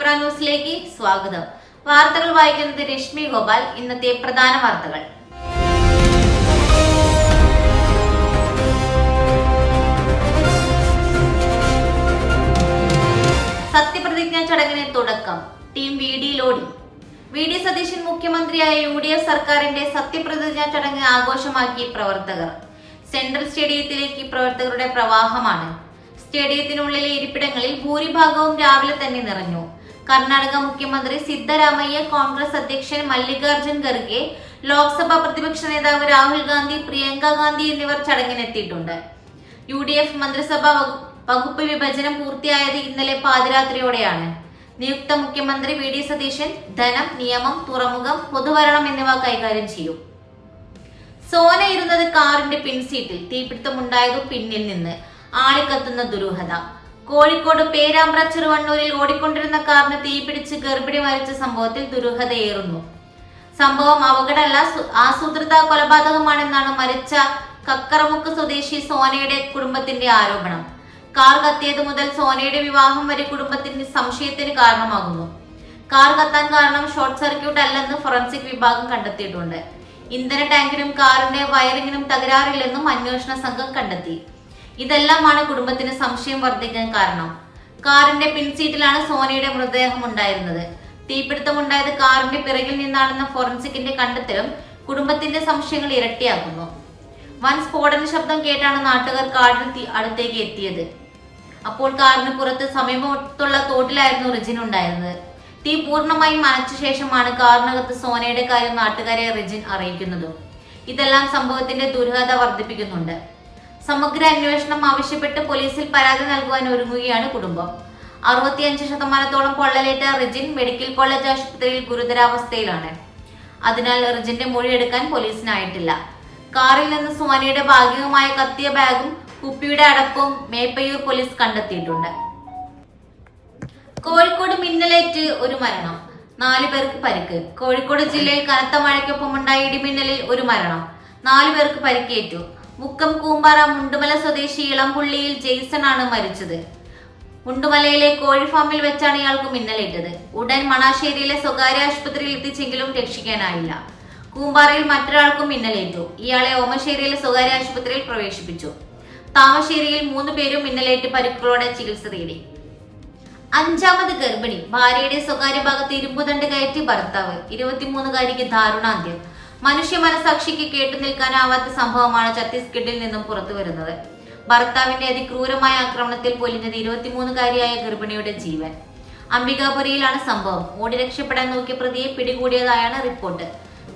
വിപ്ര ന്യൂസിലേക്ക് സ്വാഗതം. വാർത്തകൾ വായിക്കുന്നത് രശ്മി ഗോപാൽ. ഇന്നത്തെ പ്രധാന വാർത്തകൾ. സത്യപ്രതിജ്ഞാ ചടങ്ങിന് തുടക്കം. ടീം VD VD സതീശൻ മുഖ്യമന്ത്രിയായ UDF സർക്കാരിന്റെ സത്യപ്രതിജ്ഞാ ചടങ്ങ് ആഘോഷമാക്കി പ്രവർത്തകർ. സെൻട്രൽ സ്റ്റേഡിയത്തിലേക്ക് പ്രവർത്തകരുടെ പ്രവാഹമാണ്. സ്റ്റേഡിയത്തിനുള്ളിലെ ഇരിപ്പിടങ്ങളിൽ ഭൂരിഭാഗവും രാവിലെ തന്നെ നിറഞ്ഞു. കർണാടക മുഖ്യമന്ത്രി സിദ്ധരാമയ്യ, കോൺഗ്രസ് അധ്യക്ഷൻ മല്ലികാർജുൻ ഖർഗെ, ലോക്സഭാ പ്രതിപക്ഷ നേതാവ് രാഹുൽ ഗാന്ധി, പ്രിയങ്ക ഗാന്ധി എന്നിവർ ചടങ്ങിനെത്തിയിട്ടുണ്ട്. UDF മന്ത്രിസഭാ വകുപ്പ് വിഭജനം പൂർത്തിയായത് ഇന്നലെ പാതിരാത്രിയോടെയാണ്. നിയുക്ത മുഖ്യമന്ത്രി VD സതീശൻ ധനം, നിയമം, തുറമുഖം, പൊതുഭരണം എന്നിവ കൈകാര്യം ചെയ്യും. സോന ഇരുന്നത് കാറിന്റെ പിൻസീറ്റിൽ. തീപിടുത്തമുണ്ടായതു പിന്നിൽ നിന്ന്. ആളിക്കത്തുന്ന ദുരൂഹത. കോഴിക്കോട് പേരാമ്പ്ര ചെറുവണ്ണൂരിൽ ഓടിക്കൊണ്ടിരുന്ന കാറിന് തീപിടിച്ച് ഗർഭിണി മരിച്ച സംഭവത്തിൽ ദുരൂഹതയേറുന്നു. സംഭവം അപകടമല്ല, ആസൂത്രിത കൊലപാതകമാണെന്നാണ് മരിച്ച കക്കറമുക്ക് സ്വദേശി സോനയുടെ കുടുംബത്തിന്റെ ആരോപണം. കാർ കത്തിയത് മുതൽ സോനയുടെ വിവാഹം വരെ കുടുംബത്തിന്റെ സംശയത്തിന് കാരണമാകുന്നു. കാർ കത്താൻ കാരണം ഷോർട്ട് സർക്യൂട്ട് അല്ലെന്ന് ഫോറൻസിക് വിഭാഗം കണ്ടെത്തിയിട്ടുണ്ട്. ഇന്ധന ടാങ്കിനും കാറിന്റെ വയറിങ്ങിനും തകരാറില്ലെന്നും അന്വേഷണ സംഘം കണ്ടെത്തി. ഇതെല്ലാമാണ് കുടുംബത്തിന് സംശയം വർദ്ധിക്കാൻ കാരണം. കാറിന്റെ പിൻസീറ്റിലാണ് സോനയുടെ മൃതദേഹം ഉണ്ടായിരുന്നത്. തീപിടുത്തമുണ്ടായത് കാറിന്റെ പിറകിൽ നിന്നാണെന്ന ഫോറൻസിക്കിന്റെ കണ്ടെത്തലും കുടുംബത്തിന്റെ സംശയങ്ങൾ ഇരട്ടിയാക്കുന്നു. വൻ സ്ഫോടന ശബ്ദം കേട്ടാണ് നാട്ടുകാർ കാറിന് അടുത്തേക്ക് എത്തിയത്. അപ്പോൾ കാറിന് പുറത്ത് സമീപത്തുള്ള തോട്ടിലായിരുന്നു റിജിൻ ഉണ്ടായിരുന്നത്. തീ പൂർണ്ണമായും അണച്ച ശേഷമാണ് കാറിനകത്ത് സോനയുടെ കാര്യം നാട്ടുകാരെ റിജിൻ അറിയിക്കുന്നതും. ഇതെല്ലാം സംഭവത്തിന്റെ ദുരൂഹത വർദ്ധിപ്പിക്കുന്നുണ്ട്. സമഗ്ര അന്വേഷണം ആവശ്യപ്പെട്ട് പോലീസിൽ പരാതി നൽകുവാൻ ഒരുങ്ങുകയാണ് കുടുംബം. 65% പൊള്ളലേറ്റ റിജിൻ മെഡിക്കൽ കോളേജ് ആശുപത്രിയിൽ ഗുരുതരാവസ്ഥയിലാണ്. അതിനാൽ റിജിന്റെ മൊഴിയെടുക്കാൻ പോലീസിനായിട്ടില്ല. കാറിൽ നിന്ന് സോനയുടെ ഭാഗികമായ കത്തിയ ബാഗും കുപ്പിയുടെ അടപ്പും മേപ്പയ്യൂർ പോലീസ് കണ്ടെത്തിയിട്ടുണ്ട്. കോഴിക്കോട് മിന്നലേറ്റ് ഒരു മരണം, 4 പേർക്ക് പരിക്ക്. കോഴിക്കോട് ജില്ലയിൽ കനത്ത മഴയ്ക്കൊപ്പമുണ്ടായ ഇടിമിന്നലിൽ ഒരു മരണം, 4 പേർക്ക് പരിക്കേറ്റു. മുക്കം കൂമ്പാറ മുണ്ടുമല സ്വദേശി ഇളംപുള്ളിയിൽ ജെയ്സൺ ആണ് മരിച്ചത്. മുണ്ടുമലയിലെ കോഴി ഫാമിൽ വെച്ചാണ് ഇയാൾക്ക് മിന്നലേറ്റത്. ഉടൻ മണാശ്ശേരിയിലെ സ്വകാര്യ ആശുപത്രിയിൽ എത്തിച്ചെങ്കിലും രക്ഷിക്കാനായില്ല. കൂമ്പാറയിൽ മറ്റൊരാൾക്കും മിന്നലേറ്റു. ഇയാളെ ഓമശ്ശേരിയിലെ സ്വകാര്യ ആശുപത്രിയിൽ പ്രവേശിപ്പിച്ചു. താമശ്ശേരിയിൽ 3 പേരും മിന്നലേറ്റ് പരിക്കുകളോടെ ചികിത്സ തേടി. 5ാമത് ഗർഭിണി. ഭാര്യയുടെ സ്വകാര്യ ഭാഗത്ത് ഇരുമ്പുദണ്ട് കയറ്റി ഭർത്താവ്. 23-കാരിക്ക് ദാരുണാന്ത്യം. മനുഷ്യ മനസാക്ഷിക്ക് കേട്ടു നിൽക്കാനാവാത്ത സംഭവമാണ് ഛത്തീസ്ഗഡിൽ നിന്നും പുറത്തു വരുന്നത്. ഭർത്താവിന്റെ അതിക്രൂരമായ ആക്രമണത്തിൽ പൊലിഞ്ഞത് 23-കാരിയായ ഗർഭിണിയുടെ ജീവൻ. അംബികാപുരിയിലാണ് സംഭവം. ഓടി രക്ഷപ്പെടാൻ നോക്കിയ പ്രതിയെ പിടികൂടിയതായാണ് റിപ്പോർട്ട്.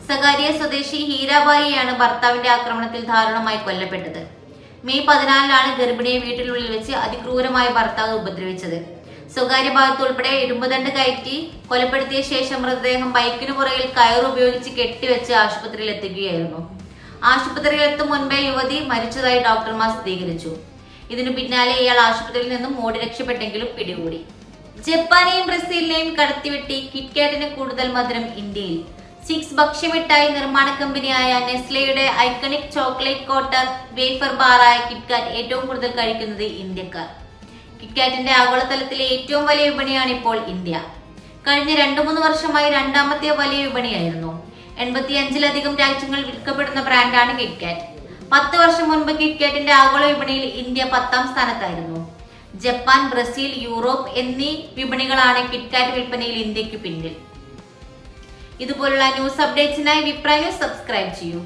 സഗാരിയ സ്വദേശി ഹീരാബായിയാണ് ഭർത്താവിന്റെ ആക്രമണത്തിൽ ദാരുണമായി കൊല്ലപ്പെട്ടത്. മെയ് 14-നാണ് ഗർഭിണിയെ വീട്ടിനുള്ളിൽ വെച്ച് അതിക്രൂരമായ ഭർത്താവ് ഉപദ്രവിച്ചത്. സ്വകാര്യ ഭാഗത്ത് ഉൾപ്പെടെ ഇരുമ്പുദണ്ട് കയറ്റി കൊലപ്പെടുത്തിയ ശേഷം മൃതദേഹം ബൈക്കിനു പുറകിൽ കയറുപയോഗിച്ച് കെട്ടിവെച്ച് ആശുപത്രിയിൽ എത്തിക്കുകയായിരുന്നു. ആശുപത്രിയിൽ എത്തും മുൻപേ യുവതി മരിച്ചതായി ഡോക്ടർമാർ സ്ഥിരീകരിച്ചു. ഇതിനു പിന്നാലെ ഇയാൾ ആശുപത്രിയിൽ നിന്നും ഓടി രക്ഷപ്പെട്ടെങ്കിലും പിടികൂടി. ജപ്പാനെയും ബ്രസീലിനെയും കടത്തിവെട്ടി കിറ്റ്കാറ്റിന് കൂടുതൽ മധുരം ഇന്ത്യയിൽ. 6 ഭക്ഷ്യമിഠായി നിർമ്മാണ കമ്പനിയായ നെസ്ലയുടെ ഐക്കണിക് ചോക്ലേറ്റ് കോട്ടർ വേഫർ ബാറായ കിറ്റ്കാറ്റ് ഏറ്റവും കൂടുതൽ കഴിക്കുന്നത് ഇന്ത്യക്കാർ. കിറ്റ്കാറ്റിന്റെ ആഗോളതലത്തിലെ ഏറ്റവും വലിയ വിപണിയാണ് ഇപ്പോൾ ഇന്ത്യ. കഴിഞ്ഞ 2-3 വർഷമായി 2ാമത്തെ വലിയ വിപണിയായിരുന്നു. 85-ലധികം രാജ്യങ്ങളിൽ വിൽക്കപ്പെടുന്ന ബ്രാൻഡാണ് കിറ്റ്കാറ്റ്. 10 വർഷം മുൻപ് കിറ്റ്കാറ്റിന്റെ ആഗോള വിപണിയിൽ ഇന്ത്യ 10ാം സ്ഥാനത്തായിരുന്നു. ജപ്പാൻ, ബ്രസീൽ, യൂറോപ്പ് എന്നീ വിപണികളാണ് കിറ്റ്കാറ്റ് വിൽപ്പനയിൽ ഇന്ത്യക്ക് പിന്നിൽ. ഇതുപോലുള്ള ന്യൂസ് അപ്ഡേറ്റ്സിനായി വിപ്ര ന്യൂസ് സബ്സ്ക്രൈബ് ചെയ്യൂ.